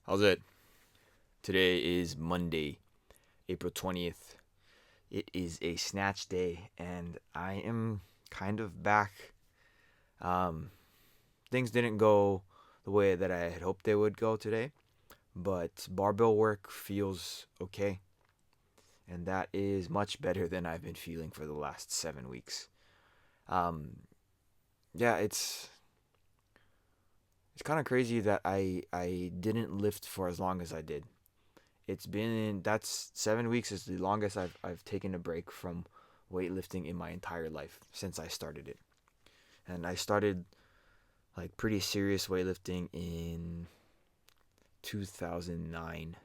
How's it? Today is Monday, April 20th. It is a Snatch day, and I am kind of back. Um, Things didn't go the way that I had hoped they would go today, but barbell work feels okay, and that is much better than I've been feeling for the last 7 weeks. Um, yeah, it's kind of crazy that I didn't lift for as long as I did. That's 7 weeks is the longest I've taken a break from weightlifting in my entire life since I started it. And I started like pretty serious weightlifting in 2009,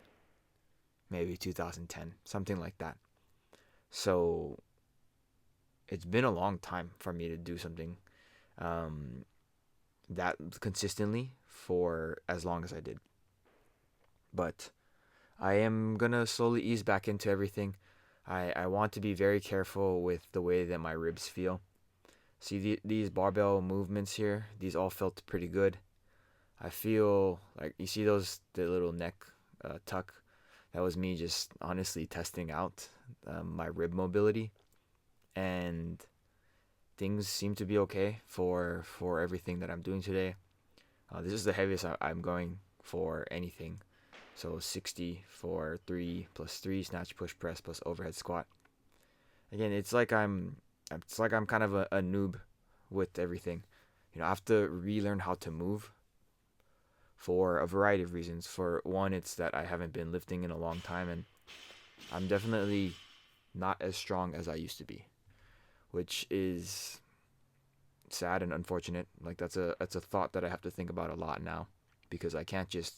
maybe 2010, something like that. So it's been a long time for me to do something um, that consistently for as long as I did. But I am gonna slowly ease back into everything. I want to be very careful with the way that my ribs feel. See these barbell movements here, these all felt pretty good. I feel like you see the little neck tuck. That was me just honestly testing out my rib mobility, and things seem to be okay for everything that I'm doing today. This is the heaviest I'm going for anything. So 60 for 3 plus 3 snatch push press plus overhead squat. Again, it's like I'm kind of a noob with everything. I have to relearn how to move for a variety of reasons. For one, it's that I haven't been lifting in a long time, and I'm definitely not as strong as I used to be, which is sad and unfortunate. Like that's a thought that I have to think about a lot now, because I can't just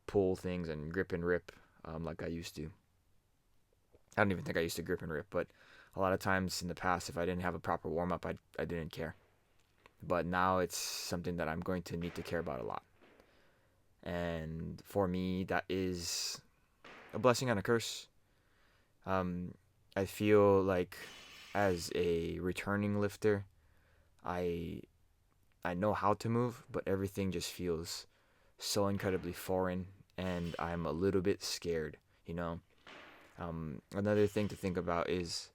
pull things and grip and rip like I used to. I don't even think I used to grip and rip, but a lot of times in the past, if I didn't have a proper warm up, I didn't care. But now it's something that I'm going to need to care about a lot. And for me, that is a blessing and a curse. Um, I feel like as a returning lifter, I I know how to move, but everything just feels so incredibly foreign, and I'm a little bit scared. You know, another thing to think about is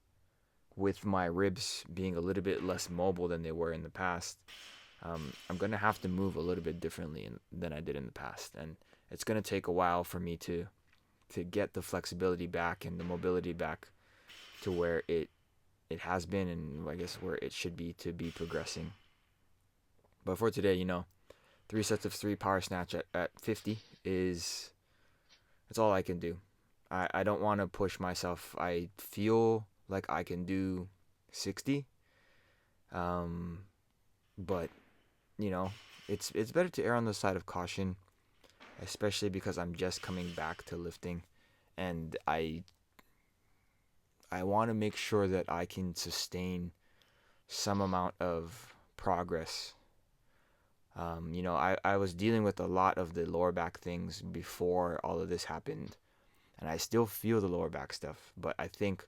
with my ribs being a little bit less mobile than they were in the past. I'm gonna have to move a little bit differently than I did in the past, and it's gonna take a while for me to get the flexibility back and the mobility back to where it has been, and I guess where it should be to be progressing. But for today, 3 sets of 3 power snatch at 50 is it's all I can do. I don't want to push myself. I feel like I can do 60, um, but you know, it's better to err on the side of caution, especially because I'm just coming back to lifting, and I want to make sure that I can sustain some amount of progress. I was dealing with a lot of the lower back things before all of this happened, and I still feel the lower back stuff. But I think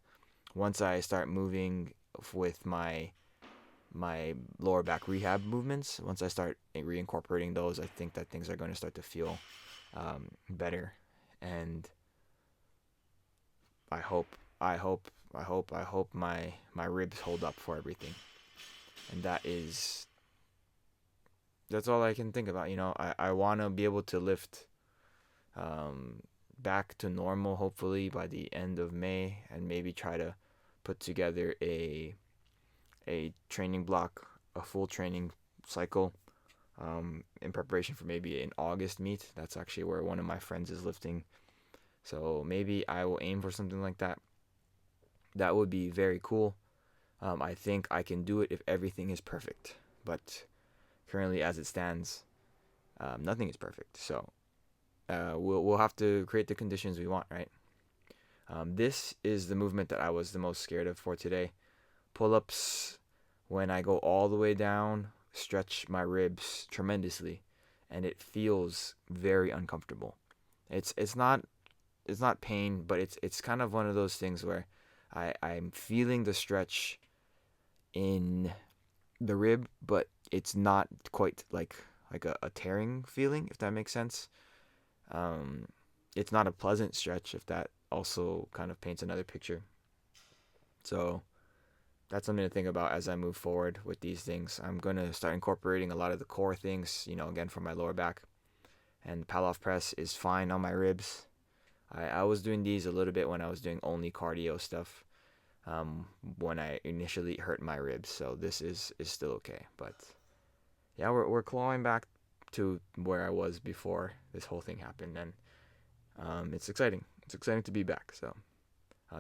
once I start moving with my lower back rehab movements, once I start reincorporating those, I think that things are going to start to feel better. And I hope, I hope my ribs hold up for everything. And that's all I can think about. I want to be able to lift um, back to normal, hopefully by the end of May, and maybe try to put together a training block, a full training cycle, in preparation for maybe an August meet. That's actually where one of my friends is lifting. So maybe I will aim for something like that. That would be very cool. I think I can do it if everything is perfect. But currently, as it stands, nothing is perfect. So we'll have to create the conditions we want, right? This is the movement that I was the most scared of for today. Pull ups, when I go all the way down, stretch my ribs tremendously, and it feels very uncomfortable. It's not pain, but it's kind of one of those things where I'm feeling the stretch in the rib, but it's not quite like like a tearing feeling, if that makes sense. Um, it's not a pleasant stretch, if that also kind of paints another picture. So that's something to think about as I move forward with these things. I'm going to start incorporating a lot of the core things, again for my lower back. And Palloff press is fine on my ribs. I was doing these a little bit when I was doing only cardio stuff, when I initially hurt my ribs. So this is still okay. But yeah, we're clawing back to where I was before this whole thing happened. And it's exciting. It's exciting to be back. So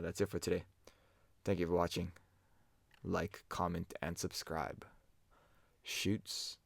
that's it for today. Thank you for watching. Like, comment, and subscribe. Shoots.